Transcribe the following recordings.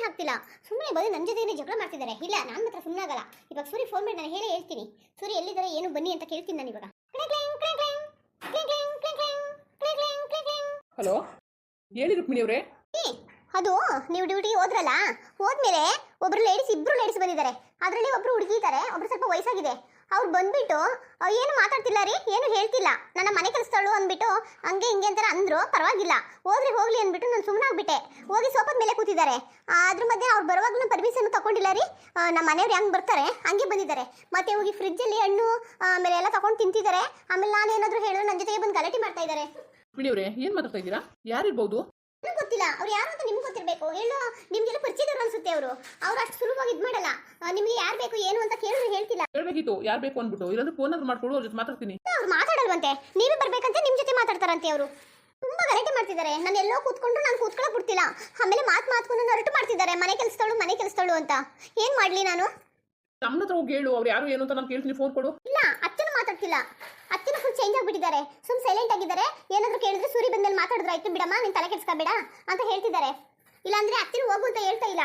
ಆಗ್ತಿಲ್ಲ. ಸುಮ್ಮನೆ ಬಂದು ನನ್ನ ಜೊತೆನೇ ಜಗಳ ಮಾಡ್ತಿದ್ದಾರೆ. ಇಲ್ಲ ನಾನು ಮಾತ್ರ ಸುಮ್ಮನೆ ಆಗಲ್ಲ. ಇವಾಗ ಸೂರಿ ಫೋನ್ ಮಾಡಿ ನಾನು ಹೇಳಿ ಹೇಳ್ತೀನಿ. ಸೂರಿ ಎಲ್ಲಿದ್ದಾರೆ ಏನು ಬನ್ನಿ ಅಂತ ಕೇಳ್ತೀನಿ ನಾನು ಇವಾಗ. ಹಲೋ, ಹೇಳಿ ರುಕ್ಮಿಣಿ ಅವರೇ. ಅದು ನೀವು ಡ್ಯೂಟಿಗೆ ಹೋದ್ರಲ್ಲ, ಹೋದ್ಮೇಲೆ ಇಬ್ರು ಲೇಡೀಸ್ ಬಂದಿದ್ದಾರೆ. ಅದರಲ್ಲಿ ಒಬ್ರು ಹುಡುಗಿ ಇದ್ದಾರೆ, ಒಬ್ರು ಸ್ವಲ್ಪ ವಯಸ್ಸಾಗಿದೆ. ಅವ್ರು ಬಂದ್ಬಿಟ್ಟು ಏನು ಮಾತಾಡ್ತಿಲ್ಲ ರೀ, ಏನು ಹೇಳ್ತಿಲ್ಲ. ನನ್ನ ಮನೆ ಕೆಲಸದಳು ಅಂದ್ಬಿಟ್ಟು ಹಂಗೆ ಹಿಂಗೆ ಅಂತಾರೆ ಅಂದ್ರು. ಪರವಾಗಿಲ್ಲ ಹೋಗ್ಲಿ ಅಂದ್ಬಿಟ್ಟು ನಾನು ಸುಮ್ಮನೆ ಆಗ್ಬಿಟ್ಟೆ. ಹೋಗಿ ಸೋಫಾದ ಮೇಲೆ ಕೂತಿದ್ದಾರೆ. ಅದ್ರ ಮಧ್ಯೆ ಅವ್ರು ಬರುವಾಗಲೂ ಪರ್ಮಿಷನ್ ತಗೊಂಡಿಲ್ಲ ರೀ. ನಮ್ಮ ಮನೆಯವ್ರು ಹೆಂಗೆ ಬರ್ತಾರೆ ಹಂಗೆ ಬಂದಿದ್ದಾರೆ. ಮತ್ತೆ ಹೋಗಿ ಫ್ರಿಜ್ಜಲ್ಲಿ ಹಣ್ಣು ಆಮೇಲೆ ಎಲ್ಲ ತಗೊಂಡು ತಿಂತಿದ್ದಾರೆ. ಆಮೇಲೆ ನಾನು ಏನಾದರೂ ಹೇಳಿದ್ರೆ ನನ್ನ ಜೊತೆಗೆ ಬಂದು ಗಲಾಟೆ ಮಾಡ್ತಾ ಇದ್ದಾರೆ. ರುಕ್ಮಿಣಿ ಅವರೇ, ಏನು ಮಾತಾಡ್ತಾ ಇದ್ದೀರಾ? ಯಾರಿರ್ಬೋದು? ಗೊತ್ತಿಲ್ಲ, ಅವ್ರು ಯಾರು ಅಂತ ನಿಮ್ಗೆ ಗೊತ್ತಿರಬೇಕು. ಹೇಳೋ ನಿಮ್ಗೆಲ್ಲ ಪರಿಚಯದವ್ರು ಅನ್ಸುತ್ತೆ. ಅವರು ಅಷ್ಟು ಸುಲಭವಾಗಿ ಇದು ಮಾಡಲ್ಲ. ನಿಮ್ಗೆ ಯಾರು ಬೇಕು ಏನು ಅಂತ ಕೇಳಿದ್ರೆ ಹೇಳ್ತಿಲ್ಲ. ಹೇಳ್ಬೇಕಿತ್ತು ಯಾರು ಬೇಕು ಅಂದ್ಬಿಟ್ಟು. ಇಲ್ಲಾಂದ್ರೆ ಫೋನ್ ಆದ್ರೂ ಮಾಡ್ಕೊಡು, ಅವ್ರ ಜೊತೆ ಮಾತಾಡ್ತೀನಿ. ಅವ್ರು ಮಾತಾಡಲ್ವಂತೆ, ನೀವೇ ಬರ್ಬೇಕಂತೆ ನಿಮ್ ಜೊತೆ ಮಾತಾಡ್ತಾರಂತೆ. ಅವರು ತುಂಬಾ ಗಲಾಟೆ ಮಾಡ್ತಿದ್ದಾರೆ. ನಾನು ಎಲ್ಲೋ ಕೂತ್ಕೊಂಡು ನಾನು ಕೂತ್ಕೊಳ್ಳೋಕೆ ಬಿಡ್ತಿಲ್ಲ. ಆಮೇಲೆ ಮಾತ್ಕೊಂಡು ಹೊರಟು ಮಾಡ್ತಿದ್ದಾರೆ. ಮನೆ ಕೆಲಸದಳು ಅಂತ. ಏನ್ ಮಾಡ್ಲಿ ನಾನು? ನಮ್ಮ ಹತ್ರ ಹೋಗಿ ಹೇಳು, ಅವ್ರು ಯಾರು ಏನು ಅಂತ ನಾನು ಕೇಳ್ತೀನಿ. ಫೋನ್ ಕೊಡು. ಇಲ್ಲ, ಅಚ್ಚನು ಮಾತಾಡ್ತಿಲ್ಲ. ಅಚ್ಚನು ಫುಲ್ ಚೇಂಜ್ ಆಗಿಬಿಟ್ಟಿದ್ದಾರೆ. ಸುಮ್ ಸೈಲೆಂಟ್ ಆಗಿದ್ದಾರೆ. ಏನಾದ್ರು ಕೇಳಿದ್ರೆ ಸೂರಿ ಬಂದಲ್ಲಿ ಮಾತಾಡಿದ್ರೆ ಆಯ್ತು ಬಿಡಮ್ಮ, ನೀನ್ ತಲೆ ಕೆಡ್ಸ್ಕೋಬೇಡ ಅಂತ ಹೇಳ್ತಿದ್ದಾರೆ. ಇಲ್ಲಾಂದ್ರೆ ಅಚ್ಚನು ಹೋಗು ಅಂತ ಹೇಳ್ತಾ ಇಲ್ಲ.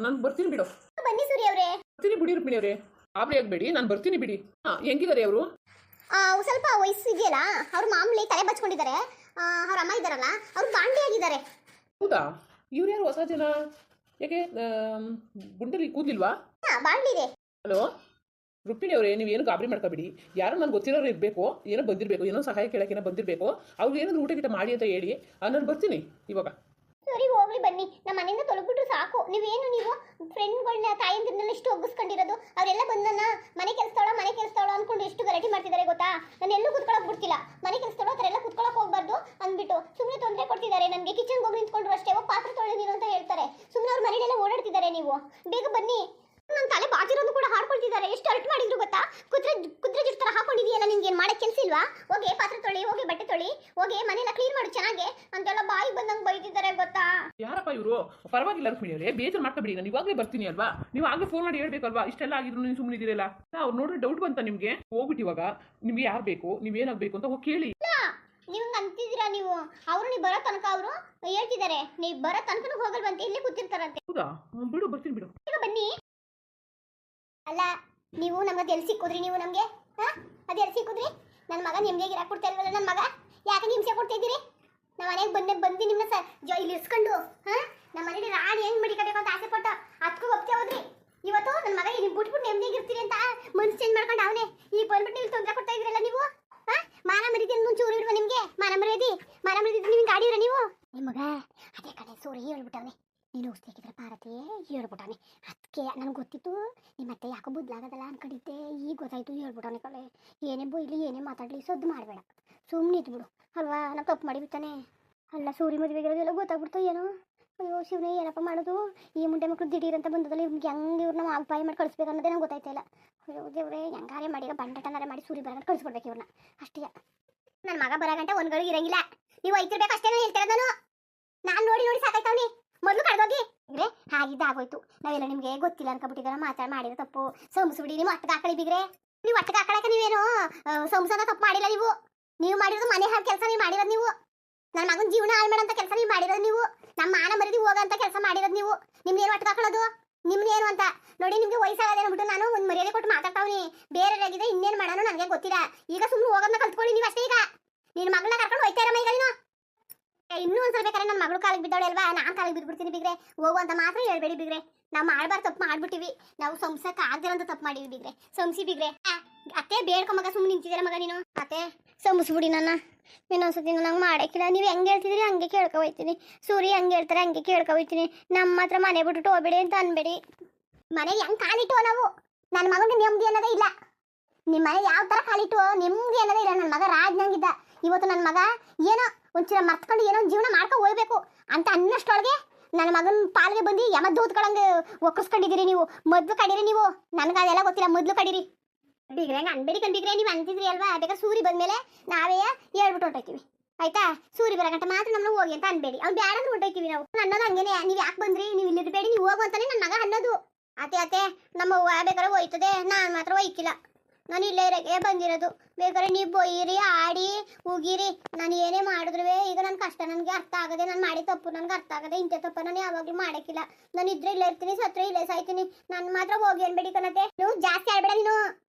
ನಾನು ಬರ್ತೀನಿ ಬಿಡು. ಬನ್ನಿ ಸೂರಿ ಅವರೇ. ಬರ್ತೀನಿ ಬಿಡಿ ರುಕ್ಮಿಣಿ ಅವರೇ, ಆಬ್ರಿ ಆಗ್ಬೇಡಿ, ನಾನು ಬರ್ತೀನಿ ಬಿಡಿ. ಹೆಂಗಿದ್ದಾರೆ ಅವರು? ಸ್ವಲ್ಪ ವಯಸ್ಸು ಇದೆಯಲ್ಲ, ಅವ್ರು ಮಾಮೂಲಿ ತಲೆ ಬಚ್ಕೊಂಡಿದ್ದಾರೆ. ಅವ್ರ ಅಮ್ಮ ಇದ್ದಾರಲ್ಲ, ಅವ್ರು ಬಾಂಡಿ ಆಗಿದ್ದಾರೆ. ಹೌದಾ? ಇವ್ರು ಯಾರು ಹೊಸ ಜನ? ಯಾಕೆ ಗುಂಡಲ್ಲಿ ಕೂದ್ಲಿಲ್ವಾ? ಬಾಂಡಿ ಇದೆ. ಹಲೋ ರುಕ್ಮಿಣಿ ಅವರೇ, ನೀವೇನು ಗಾಬರಿ ಮಾಡ್ಕೋಬಿಡಿ. ಯಾರೋ ನಾನು ಗೊತ್ತಿರೋರು ಇರಬೇಕು, ಏನೋ ಬಂದಿರಬೇಕು, ಏನೋ ಸಹಾಯ ಕೇಳಕ್ಕೆ ಏನೋ ಬಂದಿರಬೇಕು. ಅವ್ರಿಗೆ ಏನಾದ್ರು ಊಟ ಗಿಟ ಮಾಡಿ ಅಂತ ಹೇಳಿ ನಾನು ಬರ್ತೀನಿ ಇವಾಗ. ಸರಿ ಹೋಗ್ಲಿ ಬನ್ನಿ. ನಮ್ಮ ಮನೆಯಿಂದ ತೊಲಗ್ಬಿಟ್ರು ಸಾಕು. ನೀವು ಫ್ರೆಂಡ್ಗಳನ್ನ ತಾಯಂದಿರನ್ನೆಲ್ಲ ಇಷ್ಟು ಒಗ್ಗಿಸ್ಕೊಂಡಿರೋದು. ಅವರೆಲ್ಲ ಬಂದನ್ನ ಮನೆ ಕೆಲಸದವಳ ಅನ್ಕೊಂಡು ಎಷ್ಟು ಗಲಾಟೆ ಮಾಡ್ತಿದ್ದಾರೆ ಗೊತ್ತಾ? ನಾನು ಎಲ್ಲೂ ಕುತ್ಕೊಳ್ಳೋಕೆ ಬಿಡ್ತಿಲ್ಲ. ಮನೆ ಕೆಲಸದವಳು ಆ ಥರ ಎಲ್ಲ ಕುತ್ಕೊಳ್ಳೋಕೆ ಹೋಗ್ಬಾರ್ದು ಅಂದ್ಬಿಟ್ಟು ಸುಮ್ಮನೆ ತೊಂದರೆ ಕೊಡ್ತಿದ್ದಾರೆ ನನಗೆ. ಕಿಚನ್ಗೆ ಹೋಗಿ ನಿಂತ್ಕೊಂಡ್ರು ಅಷ್ಟೇ, ಹೋಗಿ ಪಾತ್ರೆ ತೊಳೆ ನೀನು ಅಂತ ಹೇಳ್ತಾರೆ. ಸುಮ್ಮನೆ ಅವ್ರ ಮನೆಯಲ್ಲೆಲ್ಲ ಓಡಾಡ್ತಿದ್ದಾರೆ. ನೀವು ಬೇಗ ಬನ್ನಿ. ನನ್ನ ತಲೆ ಬಾಜಿರೋದು ಕೂಡ ಹಾಡ್ಕೊಳ್ತಿದ್ದಾರೆ. ಎಷ್ಟು ಅರ್ಟ್ ಮಾಡಿದ್ರು ಗೊತ್ತಾ? ಕುದ್ರೆ ಜುಟ್ಟು ಥರ ಹಾಕೊಂಡಿದೆಯಲ್ಲ, ನಿನ್ಗೆ ಏನು ಮಾಡಕ್ಕೆ ಕೆಲಸ ಇಲ್ವಾ? ಹೋಗಿ ಪಾತ್ರೆ ತೊಳಿ, ಹೋಗಿ ಬಟ್ಟೆ ತೊಳಿ, ಹೋಗಿ ಮನೆಯೆಲ್ಲ ಕ್ಲೀನ್ ಮಾಡು ಚೆನ್ನಾಗೆ ಅಂತೆಲ್ಲ ಬಾಯಿ ಬಂದಂಗೆ ಬೈತಿದ್ದಾರೆ ಗೊತ್ತಾ? ಯಾರಪ್ಪ ಇವರು? ಪರವಾಗಿಲ್ಲ ರುಕ್ಮಿಣಿ ಅವರೇ, ಬೇಜಾರು ಮಾಡ್ಕೊಬಿಡಿ. ನಾನು ಇವಾಗಲೇ ಬರ್ತೀನಿ ಅಲ್ವಾ? ನೀವು ಆಗಲೇ ಫೋನ್ ಮಾಡಿ ಹೇಳ್ಬೇಕಲ್ವಾ? ಇಷ್ಟೆಲ್ಲ ಆಗಿದ್ರು ನೀವು ಸುಮ್ಮನೆ ಇದ್ದೀರಲ್ಲ. ಅವ್ರು ನೋಡ್ರಿ ಡೌಟ್ ಬಂತ ನಿಮಗೆ? ಹೋಗ್ಬಿಟ್ಟು ಇವಾಗ ನಿಮ್ಗೆ ಯಾರು ಬೇಕು, ನೀವೇನಾಗಬೇಕು ಅಂತ ಹೋಗಿ ಕೇಳಿ. ನೀವು ಅಂತಿದ್ದೀರಾ ನೀವು? ಅವರು ನೀವು ಬರೋ ತನಕ ಅವರು ಹೇಳ್ತಿದ್ದಾರೆ. ನೀವು ಬರೋ ತನಕನೂ ಹೋಗಲ್ವಂತೆ, ಇಲ್ಲೇ ಕೂತಿರ್ತಾರಂತೆ. ಹೌದಾ? ಬಿಡು, ಬರ್ತೀನಿ ಬಿಡು. ಈಗ ಬನ್ನಿ. ಅಲ್ಲ ನೀವು ನಮ್ಗೆ ಎಲ್ಲಿ ಸಿಕ್ಕಿದ್ರಿ? ನೀವು ನಮಗೆ ಅದು ಎಲ್ಲಿ ಸಿಕ್ಕಿದ್ರಿ? ನನ್ನ ಮಗ ನಿಮ್ಗೆ ಇರಾಕ್ ಕೊಡ್ತಾ ಇಲ್ವಲ್ಲ? ನನ್ನ ಮಗ ಯಾಕೆ ಹಿಂಸೆ ಕೊಡ್ತಾ ಇದ್ದೀರಿ? ನಮ್ಮ ಮನೆಗೆ ಬಂದು ನಿಮ್ಮನ್ನ ಇಲ್ಲಿ ಇರಿಸ್ಕೊಂಡು ನಮ್ಮ ಮನೇಲಿ ರಾಣಿ ಹೆಂಗ್ ಮಡಿಕಬೇಕು ಅಂತ ಆಸೆ ಪಟ್ಟು ಅದಕ್ಕೂ ಒಪ್ತೆ ಹೋದ್ರಿ. ಇವತ್ತು ನನ್ನ ಮಗ ನೀವು ಬಿಟ್ಬಿಟ್ಟು ನೆಮ್ಮದಿಗಿರ್ತೀರಿ ಅಂತ ಮನ್ಸು ಚೇಂಜ್ ಮಾಡ್ಕೊಂಡು ಅವನೇ ಈಗ ಬಂದ್ಬಿಟ್ಟು ನೀವು ತೊಂದರೆ ಕೊಡ್ತಾ ಇದ್ರಲ್ಲ ನೀವು. ಮಾನ ಮರ್ಯಾದೆ ಮುಂಚೂರು ಇಡುವ ನಿಮಗೆ. ಮಾನ ಮರ್ಯಾದೆ ನಿಮ್ಗೆ ಗಾಡಿ ಇರ ನೀವು. ನಿಮ್ಮ ಮಗ ಅದೇ ಕಡೆ ಸೂರಿ ಹೇಳ್ಬಿಟ್ಟವನೆ. ನೀನು ಉಸ್ತಿಕಿದ್ರೆ ಪಾರತಿ ಹೇಳ್ಬಿಟ್ಟವನೆ. ಅದಕ್ಕೆ ನನಗೆ ಗೊತ್ತಿತ್ತು ನಿಮ್ಮ ಅತ್ತೆ ಯಾಕೋ ಬುದ್ಲಾಗದಲ್ಲ ಅನ್ಕೊಂಡಿದ್ದೆ. ಈಗ ಗೊತ್ತಾಯ್ತು ಹೇಳ್ಬಿಟ್ಟವನೆ. ಕಲೆ ಏನೇ ಬೈಲಿ ಏನೇ ಮಾತಾಡಲಿ ಸದ್ದು ಮಾಡಬೇಡ, ಸುಮ್ಮನೆ ಇದ್ಬಿಡು ಅಲ್ವಾ? ನಾವು ತಪ್ಪು ಮಾಡಿಬಿಡ್ತಾನೆ. ಅಲ್ಲ ಸೂರಿ ಮದುವೆಗಿರೋದೆಲ್ಲ ಗೊತ್ತಾಗ್ಬಿಡ್ತು ಏನೋ. ಅಯ್ಯೋ ಶಿವನೇ, ಏನಪ್ಪ ಮಾಡೋದು? ಈ ಮುಂಡೆ ಮಕ್ಕಳು ದಿಢೀರ್ ಅಂತ ಬಂದದಲ್ಲ, ಇವ್ನಿಗೆ ಹೆಂಗೆ ಇವ್ರನ್ನ ಉಪಾಯ ಮಾಡಿ ಕಳಿಸ್ಬೇಕು ಅನ್ನೋದೇ ನಂಗೆ ಗೊತ್ತಾಯ್ತಾ ಇಲ್ಲ. ಅಯ್ಯೋ ದೇವ್ರೆ, ಹೆಂಗಾರೆ ಮಾಡಿ ಬಂಡಟನಾರೆ ಮಾಡಿ ಸೂರಿ ಬರಗಂಟ ಕಳಿಸ್ಕೊಡ್ಬೇಕು ಇವ್ರನ್ನ ಅಷ್ಟೇ. ನನ್ನ ಮಗ ಬರಗಂಟ ಒಂದು ಗಳಿಗೆ ಇರಂಗಿಲ್ಲ. ನೀವು ಐತಿರ್ಬೇಕು ಅಷ್ಟೇ ಹೇಳ್ತಾರೆ. ನಾನು ನೋಡಿ ಸಾಕಾಯ್ತವನಿ. ಮೊದಲು ಕಳೆದೋಗಿ ಬಿಗ್ರೆ ಹಾಗಿದ್ದ ಆಗೋಯ್ತು. ನಾವೆಲ್ಲ ನಿಮಗೆ ಗೊತ್ತಿಲ್ಲ ಅನ್ಕೊಬಿಟ್ಟಿದಾರ ಮಾಡಿರೋ ತಪ್ಪು. ಸಂಸ್ಬಿಡಿ. ನೀವು ಅಟ್ಟಕ್ಕೆ ಹಾಕಳಿ ಬಿಗ್ರೆ. ನೀವು ಅಟ್ಟಕ್ಕೆ ಹಾಕಳಕ್ಕೆ ನೀವೇನು ಸಂಸಾರ ತಪ್ಪು ಮಾಡಿಲ್ಲ. ನೀವು ಮಾಡಿರೋದು ಮನೆ ಹಾಕಿ ಕೆಲಸ ನೀವು ಮಾಡಿರೋದು. ನೀವು ನನ್ನ ಮಗನ ಜೀವನ ಹಾಳು ಮಾಡೋಂಥ ಕೆಲಸ ನೀವು ಮಾಡಿರೋದು. ನೀವು ನಮ್ಮ ಮಾನ ಮರಿದಿ ಹೋಗೋಂಥ ಕೆಲಸ ಮಾಡಿರೋದು. ನೀವು ನಿಮ್ನೇನು ಅಟ್ಟಕ್ಕೆ ಹಾಕೊಳ್ಳೋದು? ನಿಮ್ನೇನು ಅಂತ ನೋಡಿ. ನಿಮ್ಗೆ ವಯಸ್ಸಾಗದೆ ಅಂದ್ಬಿಟ್ಟು ನಾನು ಒಂದು ಮರ್ಯಾದೆ ಕೊಟ್ಟು ಮಾತಾಡ್ತಾವ್ನಿ. ಬೇರೆ ಆಗಿದೆ ಇನ್ನೇನು ಮಾಡೋಣ ನನಗೆ ಗೊತ್ತಿಲ್ಲ. ಈಗ ಸುಮ್ಮನೆ ಹೋಗೋದನ್ನ ಕಲ್ತ್ಕೊಳ್ಳಿ ನೀವು ಅಷ್ಟೇ. ಈಗ ನಿನ್ನ ಮಗಳನ್ನ ಕರ್ಕೊಂಡು ಹೋಯ್ತಾ ಇರಮ್ಮ. ಈಗ ನೀನು ಇನ್ನೂ ಒಂದ್ಸಲ ಬೇಕಾದ್ರೆ ನನ್ನ ಮಗಳು ಕಾಲಿಗೆ ಬಿದ್ದಾಳೆ ಅಲ್ವಾ, ನಾನು ಕಾಲಿಗೆ ಬಿದ್ಬಿಡ್ತೀನಿ ಬಿಗ್ರೆ. ಹೋಗುವಂತ ಮಾತ್ರ ಹೇಳ್ಬೇಡಿ ಬಿಗ್ರೆ. ನಾವು ಮಾಡಬಾರ್ದು ತಪ್ಪು ಮಾಡ್ಬಿಟ್ಟಿವಿ. ನಾವು ಸಂಸಕ್ಕೆ ಆಗದಿರೋಂಥ ತಪ್ಪು ಮಾಡಿವಿ ಬಿಗ್ರೆ. ಸಂಸಿ ಬಿಗ್ರೆ. ಅತ್ತೆ ಬೇಡ್ಕೊ ಮಗ, ಸುಮ್ಮನೆ ನಿಂತಿದ್ದೀರ ಮಗ ನೀನು. ಅತ್ತೆ ಸಂಬಿಸ್ಬಿಡಿ ನನ್ನ. ಇನ್ನೊಂದ್ಸತಿ ನಂಗೆ ಮಾಡೋಕ್ಕಿಲ್ಲ. ನೀವು ಹೆಂಗೆ ಹೇಳ್ತಿದ್ದೀರಿ ಹಂಗೆ ಕೇಳ್ಕೊ ಹೋಯ್ತೀನಿ. ಸೂರಿ ಹೆಂಗೆ ಹೇಳ್ತಾರೆ ಹಂಗೆ ಕೇಳ್ಕೊ ಹೋಯ್ತೀನಿ. ನಮ್ಮ ಹತ್ರ ಮನೆ ಬಿಟ್ಬಿಟ್ಟು ಹೋಗ್ಬೇಡಿ ಅಂತ ಅನ್ಬೇಡಿ. ಮನೆಗೆ ಹೆಂಗೆ ಕಾಲಿಟ್ಟು ನಾವು? ನನ್ನ ಮಗನಿಗೆ ನೆಮ್ಮದಿ ಅನ್ನೋದೇ ಇಲ್ಲ. ನಿಮ್ಮ ಮನೆ ಯಾವ ಥರ ಕಾಲಿಟ್ಟು ನೆಮ್ಮದಿ ಅನ್ನೋದೇ ಇಲ್ಲ. ನನ್ನ ಮಗ ರಾಜ್ನಂಗಿದ್ದ. ಇವತ್ತು ನನ್ನ ಮಗ ಏನೋ ಒಂಚೂರ ಮರ್ತ್ಕೊಂಡು ಏನೋ ಒಂದು ಜೀವನ ಮಾಡ್ಕೊಂಡು ಹೋಗ್ಬೇಕು ಅಂತ ಅನ್ನಷ್ಟೊಳಗೆ ನನ್ನ ಮಗನ ಪಾಲಿಗೆ ಬಂದು ಯಮದ್ದು ಓದ್ಕೊಳಂಗೆ ಒಕ್ಕರ್ಸ್ಕೊಂಡಿದ್ದೀರಿ ನೀವು. ಮೊದಲು ಕಡೀರಿ ನೀವು. ನನಗೆ ಅದೆಲ್ಲ ಗೊತ್ತಿಲ್ಲ. ಮೊದಲು ಕಡೀರಿ ಬಿಗ್ರೆ. ಹಂಗೆ ಅನ್ಬೇಡಿ ಕಂಡಿಗ್ರೆ. ನೀವು ಅಂತಿದ್ರಿ ಅಲ್ವಾ? ಬೇಕಾದ್ರೆ ಸೂರಿ ಬಂದಮೇಲೆ ನಾವೇ ಹೇಳ್ಬಿಟ್ಟು ಹೊಂಟೋಯ್ತೀವಿ ಆಯ್ತಾ? ಸೂರಿ ಬರಗಂಟ ಮಾತ್ರ ನಮ್ಮನ್ನ ಹೋಗಿ ಅಂತ ಅನ್ಬೇಡಿ. ಅವ್ನು ಬೇಡ ಅಂದ್ರೆ ಹೊಂಟೋಯ್ತೀವಿ ನಾವು. ಅನ್ನೋದು ಹಂಗೇನೆ. ನೀವು ಯಾಕೆ ಬಂದ್ರಿ? ನೀವು ಇಲ್ಲಿರ್ಬೇಡಿ, ನೀವು ಹೋಗು ಅಂತಾನೆ ನನ್ನ ಮಗ ಅನ್ನೋದು. ಅತ್ತೆ ನಮ್ಮ ಬೇಕಾದ್ರೆ ಹೋಯ್ತದೆ, ನಾನು ಮಾತ್ರ ಹೋಯ್ಕಿಲ್ಲ. ನಾನು ಇಲ್ಲೇ ಇರಕ್ಕೆ ಬಂದಿರೋದು. ಬೇಕಾದ್ರೆ ನೀವು ಬೊಯ್ಯಿರಿ, ಆಡಿ ಉಗಿರಿ, ನಾನು ಏನೇ ಮಾಡಿದ್ರು ಈಗ ನನ್ನ ಕಷ್ಟ ನನಗೆ ಅರ್ಥ ಆಗದೆ. ನಾನು ಮಾಡಿ ತಪ್ಪು ನನಗೆ ಅರ್ಥ ಆಗದೆ. ಇಂಥ ತಪ್ಪ ನಾನು ಯಾವಾಗಲೂ ಮಾಡಕ್ಕಿಲ್ಲ. ನಾನು ಇದ್ರೆ ಇಲ್ಲೇ ಇರ್ತೀನಿ, ಸತ್ರ ಇಲ್ಲೇ ಸಾಯ್ತೀನಿ. ನಾನು ಮಾತ್ರ ಹೋಗಿ ಅನ್ಬೇಡಿ ಕಣತೆ. ನೀವು ಜಾಸ್ತಿ ಆಡ್ಬೇಡ, ನೀನು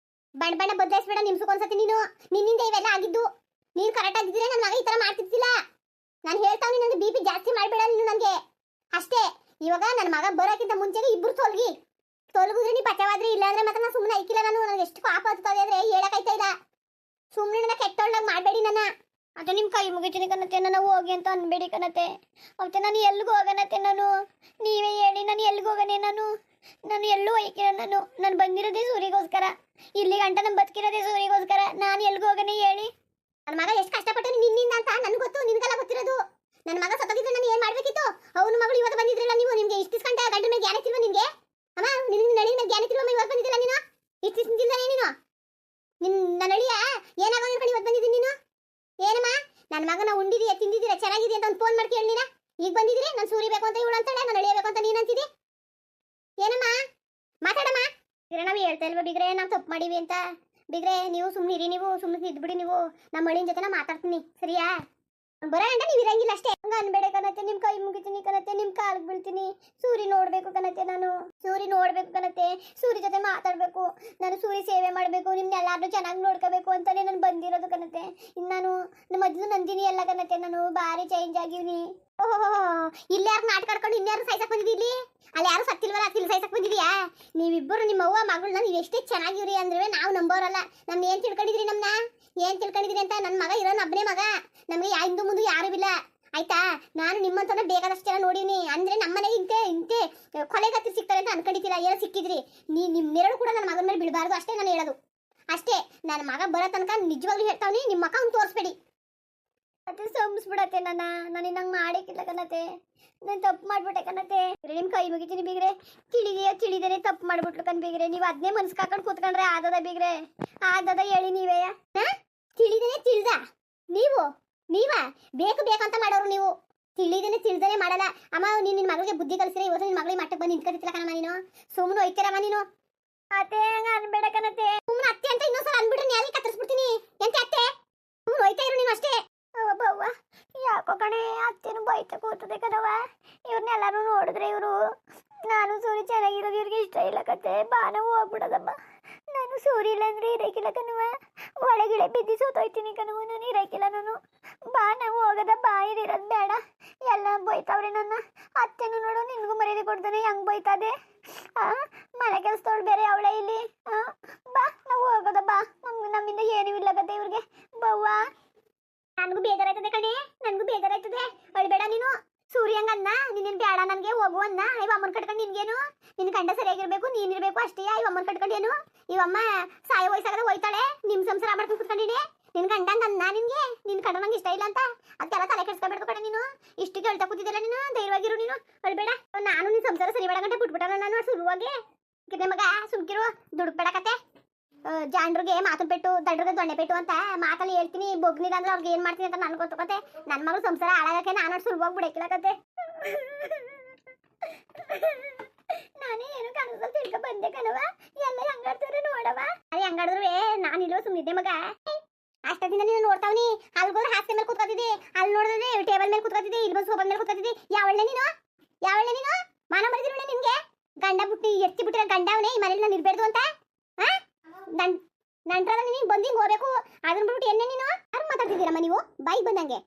ಬಣ್ಣ ಬಣ್ಣ ಬದಲಾಯಿಸ್ಬೇಡ. ನಿಮ್ಸಕ್ಕೊಂದ್ಸತಿ ನೀನು ನಿನ್ನಿಂದ ಇವೆಲ್ಲ ಆಗಿದ್ದು. ನೀನು ಕರೆಕ್ಟ್ ಆಗಿದ್ರೆ ನನ್ನ ಮಗ ಈ ಥರ ಮಾಡ್ತಿದ್ದಿಲ್ಲ. ನಾನು ಹೇಳ್ತಾವ್ನಿ, ನನಗೆ ಬಿ ಪಿ ಜಾಸ್ತಿ ಮಾಡಬೇಡ ನೀನು ನನಗೆ ಅಷ್ಟೇ. ಇವಾಗ ನನ್ನ ಮಗ ಬರೋಕ್ಕಿಂತ ಮುಂಚೆಗೆ ಇಬ್ಬರು ತೊಲಗಿದ್ರೆ ನೀ ಬಚಾವಾದ್ರಿ. ಇಲ್ಲ ಅಂದ್ರೆ ಮತ್ತೆ ನಾನು ಸುಮ್ಮನೆ ಐಕಿಲ್ಲ. ನನಗೆ ಎಷ್ಟು ಪಾಪ ಹತ್ತುತ್ತದೆ ಅಂದ್ರೆ ಹೇಳಕ್ಕಾಯ್ತಾ ಇಲ್ಲ. ಸುಮ್ಮನೆ ನನ್ನ ಕೆಟ್ಟೊಳ್ಳಾಗ ಮಾಡಬೇಡಿ ನನ್ನ. ಅದು ನಿಮ್ಮ ಕೈ ಮುಗಿತೀನಿ ಕಣತೆ. ನಾನು ಹೋಗಿ ಅಂತ ಅನ್ಬೇಡಿ ಕಣತೆ. ಮತ್ತೆ ನಾನು ಎಲ್ಲಿಗೂ ಹೋಗನತ್ತೆ. ನಾನು ನೀವೇ ಹೇಳಿ, ನಾನು ಎಲ್ಲಿಗೆ ಹೋಗನೆ? ನಾನು ಎಲ್ಲೂ ಹೋಯ್ಕಿಲ್ಲ. ನಾನು ಬಂದಿರೋದೇ ಸೂರಿಗೋಸ್ಕರ. ಇಲ್ಲಿ ಗಂಟ ನಾನು ಬದುಕಿರೋದೇ ಸೂರಿಗೋಸ್ಕರ. ನಾನು ಎಲ್ಲಿಗೆ ಹೋಗನೆ ಹೇಳಿ? ನನ್ನ ಮಗ ಎಷ್ಟು ಕಷ್ಟಪಟ್ಟು ನಿನ್ನಿಂದ ಅಂತ ನನಗೆ ಗೊತ್ತು, ನಿನ್ಗೆಲ್ಲ ಗೊತ್ತಿರೋದು. ನನ್ನ ಮಗ ಸತ್ತೋಗಿದ್ರೆ ನಾನು ಏನು ಮಾಡಬೇಕಿತ್ತು? ಅವನ ಮಗಳು ಇವತ್ತು ಬಂದಿದ್ರಲ್ಲ ನೀವು. ನಿಮಗೆ ಇಷ್ಟು ಗಂಟೆ ಗಂಡ ಮೇಲೆ ಜ್ಞಾನ ಇತ್ತಿಲ್ವ ನಿನಗೆ? ಅಮ್ಮ ನಿನ್ನ ನಳಿ ಮೇಲೆ ಜ್ಞಾನ ಇತ್ತಿಲ್ವ? ಇವತ್ತು ಬಂದಿದ್ದಿಲ್ಲ ನೀನು? ಇಷ್ಟು ದಿನದಿಂದಲೇ ನೀನು ನನ್ನ ನಳಿಯ ಏನಾಗೋ ಅನ್ಕೊಂಡು ಇವತ್ತು ಬಂದಿದ್ದೀನಿ ನೀನು? ಏನಮ್ಮ ನನ್ನ ಮಗನ ಉಂಡಿದೀಯ, ತಿಂದಿದ್ದೀರಾ, ಚೆನ್ನಾಗಿದೆಯಾ ಅಂತ ಒಂದು ಫೋನ್ ಮಾಡಿ ಕೇಳಿನ. ಈಗ ಬಂದಿದ್ದೀರಿ ನಾನು ಸೂರಿ ಬೇಕು ಅಂತ ಇವಳು ಅಂತಾಳೆ, ನಾನು ಅಳಿಯಬೇಕು ಅಂತ ನೀನು ಅಂತಿದ್ದಿ. ಏನಮ್ಮ ಮಾತಾಡಮ್ಮ. ಬಿಗ್ರೆ ನಾವು ಹೇಳ್ತಾ ಇಲ್ವಾ ಬಿಗ್ರೆ ನಾವು ತಪ್ಪು ಮಾಡೀವಿ ಅಂತ? ಬಿಗ್ರೆ ನೀವು ಸುಮ್ಮನೆ ಇರಿ, ನೀವು ಸುಮ್ಮನೆ ಇದ್ಬಿಡಿ. ನೀವು ನಮ್ಮ ಅಳಿನ ಜೊತೆ ನಾ ಮಾತಾಡ್ತೀನಿ, ಸರಿಯಾ? ಬರೋ ಗಂಟ ನೀವು ಇರಂಗಿಲ್ಲ ಅಷ್ಟೇ. ಹಂಗ ಅನ್ಬೇಡ ಕಣತೆ. ನಿಮ್ಮ ಕೈ ಮುಗಿತೀನಿ ಕಣತೆ, ನಿಮ್ಮ ಕಾಲಿಗೆ ಬೀಳ್ತೀನಿ. ಸೂರಿ ನೋಡ್ಬೇಕು ಕಣತೆ, ನಾನು ಸೂರಿ ನೋಡ್ಬೇಕು ಕಣತೆ. ಸೂರಿ ಜೊತೆ ಮಾತಾಡ್ಬೇಕು, ನಾನು ಸೂರಿ ಸೇವೆ ಮಾಡಬೇಕು, ನಿಮ್ನ ಎಲ್ಲಾರು ಚೆನ್ನಾಗಿ ನೋಡ್ಕೋಬೇಕು ಅಂತಾನೆ ನಾನು ಬಂದಿರೋದು ಕಣತೆ. ಇನ್ನು ನಾನು ಮೊದಲು ನಂದಿನಿ ಎಲ್ಲ ಕಣತೆ. ನಾನು ಭಾರಿ ಚೇಂಜ್ ಆಗಿವ್ನಿ. ಓಹೋ, ಇಲ್ಲಿ ಯಾರು ನಾಟಕ ಆಡ್ಕೊಂಡು ಇನ್ಯಾರು ಸಾಯ್ಸಕ್ ಬಂದಿದ್ದಿ? ಇಲ್ಲಿ ಅಲ್ಲಿ ಯಾರು ಸತ್ತಿಲ್ವಲ್ಲ, ಇಲ್ಲಿ ಸಾಯ್ಸಕ್ ಬಂದಿದ್ಯಾ? ನೀವಿಬ್ಬರು ನಿಮ್ಮ ಅವ್ವ ಮಗಳನ್ನ ನೀವು ಎಷ್ಟೇ ಚೆನ್ನಾಗಿವ್ರಿ ಅಂದ್ರೆ ನಾವು ನಂಬೋರಲ್ಲ. ನಮ್ನ ಏನ್ ತಿಳ್ಕೊಂಡಿದ್ರಿ? ಏನ್ ತಿಳ್ಕೊಂಡಿದ್ರಿ ಅಂತ? ನನ್ನ ಮಗ ಇರೋನ್ ಒಬ್ಬನೇ ಮಗ. ನಮಗೆ ಹಿಂದೂ ಮುಂದೆ ಯಾರು ಇಲ್ಲ, ಆಯ್ತಾ? ನಾನು ನಿಮ್ಮಂತನ ಬೇಕಾದಷ್ಟು ಜನ ನೋಡಿನಿ. ಅಂದ್ರೆ ನಮ್ಮನೆಗೆ ಇಂತೆ ಕೊಲೆಗತ್ತಿ ಸಿಗ್ತಾರೆ ಅಂತ ಅನ್ಕೊಂಡಿದ್ದೀರಾ? ಏನೋ ಸಿಕ್ಕಿದ್ರಿ. ನಿಮ್ಮ ನೆರಳು ಕೂಡ ನನ್ನ ಮಗನ ಮೇಲೆ ಬಿಡಬಾರ್ದು ಅಷ್ಟೇ ನಾನು ಹೇಳೋದು. ಅಷ್ಟೇ. ನನ್ನ ಮಗ ಬರೋ ತನಕ ನಿಜವಾಗ್ಲೂ ಹೇಳ್ತಾವ್ನಿ, ನಿಮ್ಮ ಮಕ್ಕ ಅವ್ನು ತೋರಿಸ್ಬೇಡಿ. ಮತ್ತೆ ಸಂಬಿಸ್ಬಿಡತ್ತೆ ನಾನು ಇನ್ನಂಗೆ ಮಾಡಿಕ್ಕಿಲ್ಲ ಕಣತೆ. ನಾನು ತಪ್ಪು ಮಾಡ್ಬಿಟ್ಟೆ ಕಣತೆ. ನಿಮ್ಮ ಕೈ ಮುಗಿತೀನಿ ಬಿಗ್ರೆ. ತಿಳಿದೇನೆ ತಪ್ಪು ಮಾಡ್ಬಿಟ್ಲು ಕಣ್ ಬಿಗ್ರೆ. ನೀವು ಅದನ್ನೇ ಮನ್ಸು ಹಾಕೊಂಡು ಕೂತ್ಕೊಂಡ್ರೆ ಆದದ ಬಿಗ್ರೆ? ಆದದ ಹೇಳಿ ನೀವೇ. ತಿಳಿದೇನೆ ತಿಳ್ದ ನೀವಾ ಬೇಕಂತ ಮಾಡೋರು ನೀವು. ತಿಳಿದೇನೆ ಮಾಡಲ್ಲ. ಅಮ್ಮ ನಿನ್ನ ಮಗಳಿಗೆ ಬುದ್ಧಿ ಕಲಿಸಿದ್ರೆ ಇವತ್ತು ನಿನ್ನ ಮಗಳಿಗೆ ಮಟ್ಟಕ್ಕೆ ಬಂದು ನಿಂತ್ಕೊತಿಲ್ಲ ಕಣಮ್ಮ. ನೀನು ಸುಮ್ಮನೆ ಹೋಯ್ತೀರಮ್ಮ ನೀನು. ಅತ್ತೆ ಹಂಗ ಅನ್ಬೇಡ ಕಣತೆ. ಸುಮ್ಮನೆ ಅತ್ತೆ ಅಂತ ಇನ್ನೊಂದ್ಸಲ ಅನ್ಬಿಟ್ರೆ ನಾನು ಅಲ್ಲಿ ಕತ್ತರಿಸ್ಬಿಡ್ತೀನಿ. ಎಂತ ಅತ್ತೆ? ಸುಮ್ಮನೆ ಹೋಯ್ತಾ ಇರು ನೀವು ಅಷ್ಟೇ. ಅವ್ವ ಯಾಕೋ ಕಣೆ ಅತ್ತೆನೂ ಬೈತಾ ಕೂತದೆ ಕಣವ. ಇವ್ರನ್ನೆಲ್ಲಾರು ನೋಡಿದ್ರೆ ನಾನು ಸೂರಿ ಚೆನ್ನಾಗಿರೋದು ಇವ್ರಿಗೆ ಇಷ್ಟ ಇಲ್ಲ ಕತೆ. ಬಾನ ಹೋಗ್ಬಿಡೋದಮ್ಮ. ನಾನು ಸೂರಿ ಇಲ್ಲ ಅಂದ್ರೆ ಇರಕ್ಕಿಲ್ಲ ಕಣವ. ಒಳಗಿಳೆ ಬಿದ್ದು ಸೋತೋಯ್ತೀನಿ ಕಣವ. ನಾನು ಇರಕ್ಕಿಲ್ಲ. ನಾನು ನಾವು ಹೋಗದ ಬಾ, ಇರೋದು ಬೇಡ. ಎಲ್ಲ ಬೈತಾವ್ರೆ ನನ್ನ. ಅತ್ತೆನೂ ನೋಡು ನಿನ್ಗೂ ಮರ್ಯಾದೆ ಕೊಡ್ತಾನೆ ಹೆಂಗ್ ಬೈತಾದೆ. ಮನೆ ಕೆಲಸದವಳು ಬೇರೆ ಅವಳೆ ಇಲ್ಲಿ. ಬಾ ನಾವು ಹೋಗೋದ ಬಾ. ನಮ್ಮಿಂದ ಏನೂ ಇಲ್ಲ ಕತೆ ಇವ್ರಿಗೆ. ಬವ್ವ ನನಗೂ ಬೇಜಾರಾಯ್ತದೆ ಕಣೆ, ನನಗೂ ಬೇಜಾರಾಯ್ತದೆ. ಅಳ್ಬೇಡ ನೀನು. ಸೂರ್ಯ ಹಂಗನ್ನ ನಿನ್ನೇನು ಬೇಡ ನನಗೆ ಹೋಗು ಅನ್ನ. ಇವ ಅಮ್ಮನ ಕಟ್ಕೊಂಡು ನಿನ್ಗೇನು? ನಿನ್ನ ಗಂಡ ಸರಿಯಾಗಿರ್ಬೇಕು, ನೀನಿರ್ಬೇಕು ಅಷ್ಟೇ. ಇವ ಅಮ್ಮನ ಕಟ್ಕೊಂಡೇನು? ಇವಮ್ಮ ಸಾಯ ವಯಸ್ಸಾಗದ ಹೋಯ್ತಾಳೆ. ನಿಮ್ಮ ಸಂಸಾರ ಮಾಡ್ಕೊಂಡು ಕುತ್ಕೊಂಡಿನಿ. ನಿನ್ನ ಗಂಡ ಅನ್ನ ನಿನ್ಗೆ? ನಿನ್ನ ಕಂಡ ನಂಗೆ ಇಷ್ಟ ಇಲ್ಲ ಅಂತ ಅದಕ್ಕೆಲ್ಲ ತಲೆ ಕೆಡಿಸ್ಕೊಬೇಡ ಕಣೆ ನೀನು. ಇಷ್ಟು ಕೇಳ್ತಾ ಕೂತಿದ್ದಲ್ಲ ನೀನು. ಧೈರ್ಯವಾಗಿರು ನೀನು, ಅಳ್ಬೇಡ. ನಾನು ನಿನ್ನ ಸಂಸಾರ ಸರಿ ಬೇಡ ಗಂಟೆ ಬಿಟ್ಬಿಟ್ಟಾನ ನಾನು ಶುರುವಾಗಿ. ಕಿದೆ ಮಗ ಸುಮ್ಕಿರು, ದುಡ್ಬೇಡ ಕತೆ. ಜಾಂಡ್ರಿಗೆ ಮಾತು ಪೆಟ್ಟು, ದಡ್ರಿಗೆ ದೊಣ್ಣೆ ಪೆಟ್ಟು ಅಂತ ಮಾತಲ್ಲಿ ಹೇಳ್ತೀನಿ. ಬೊಗ್ನಿಲ್ಲ ಅಂದ್ರೆ ಅವ್ರಿಗೆ ಏನ್ ಮಾಡ್ತೀನಿ ಅಂತ ನನ್ಗೆ ಗೊತ್ತುಕತೆ. ನನ್ನ ಮಗಳು ಸಂಸಾರ ಹಾಳಾಗಕ್ಕೆ ನಾನು ಸುಲಭವಾಗಿ ಬಿಡಕ್ಕಿಲ್ಲ ಕತೆ. ನಾನೇ ಏನು ಕನಸಲ್ಲಿ ತಿಳ್ಕೊ ಬಂದೆ ಕಣವ. ಎಲ್ಲ ಹೆಂಗಾಡ್ತಾರೆ ನೋಡವ. ಅದೇ ಹೆಂಗಾಡಿದ್ರು ನಾನು ಇಲ್ಲೋ ಸುಮ್ಮನಿದ್ದೆ ಮಗ. ಅಷ್ಟದಿಂದ ನೀನು ನೋಡ್ತಾವ್ನಿ. ಅಲ್ಲಿ ಹೋದ್ರೆ ಹಾಸಿಗೆ ಮೇಲೆ ಕೂತ್ಕೊತಿದ್ದಿ, ಅಲ್ಲಿ ನೋಡಿದ್ರೆ ಟೇಬಲ್ ಮೇಲೆ ಕೂತ್ಕೊತಿದ್ದಿ, ಇಲ್ಲಿ ಬಂದು ಸೋಫಾ ಮೇಲೆ ಕೂತ್ಕೊತಿದ್ದಿ. ಯಾವಳ್ಳೆ ನೀನು ಮಾನ ಮರಿದಿರುಳೆ ನಿನ್ಗೆ? ಗಂಡ ಬಿಟ್ಟು ಎತ್ತಿ ಬಿಟ್ಟಿರೋ ಗಂಡ ಅವನೇ ಈ ಮನೇಲಿ ನಾನು ಇರ್ಬೇಡ್ದು ಅಂತ. ನಂತರ ನೀನು ಬಂದು ಹಿಂಗೆ ಹೋಗ್ಬೇಕು. ಅದನ್ನ ಬಿಟ್ಬಿಟ್ಟು ಎನ್ನೆ ನೀನು ಯಾರು ಮಾತಾಡ್ತಿದ್ದೀರಮ್ಮ ನೀವು? ಬಾಯಿಗೆ ಬಂದಂಗೆ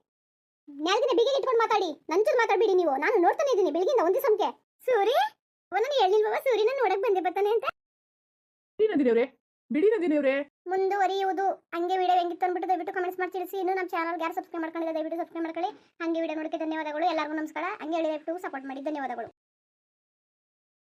ನಾಲ್ಕಿನ ಬಿಗಿ ಇಟ್ಕೊಂಡು ಮಾತಾಡಿ. ನಂಚೂರು ಮಾತಾಡ್ಬಿಡಿ ನೀವು. ನಾನು ನೋಡ್ತಾನೆ ಇದ್ದೀನಿ ಬೆಳಗಿಂದ ಒಂದು ಸಂಖ್ಯೆ. ಸೂರಿ ನಾನು ಹೇಳಿಲ್ವ ಸೂರಿನ ನೋಡಕ್ ಬಂದೆ ಬರ್ತಾನೆ ಅಂತ? ಬಿಡಿ ನಂದಿನಿಯವ್ರೆ. ಮುಂದುವರಿಯುವುದು. ಹಂಗೆ ವಿಡಿಯೋ ಹೆಂಗಿತ್ತು ಅಂದ್ಬಿಟ್ಟು ದಯವಿಟ್ಟು ಕಮೆಂಟ್ಸ್ ಮಾಡಿ ತಿಳಿಸಿ. ಇನ್ನು ನಮ್ಮ ಚಾನಲ್ಗೆ ಯಾರು ಸಬ್ಸ್ಕ್ರೈಬ್ ಮಾಡ್ಕೊಂಡಿಲ್ಲ ದಯವಿಟ್ಟು ಸಬ್ಸ್ಕ್ರೈಬ್ ಮಾಡ್ಕೊಳ್ಳಿ. ಹಂಗೆ ವಿಡಿಯೋ ನೋಡಕ್ಕೆ ಧನ್ಯವಾದಗಳು. ಎಲ್ಲರಿಗೂ ನಮಸ್ಕಾರ. ಹಂಗೆ ಹೇಳಿ ದಯವಿಟ್ಟು ಸಪೋರ್ಟ್ ಮಾಡಿ. ಧನ್ಯವಾದಗಳು.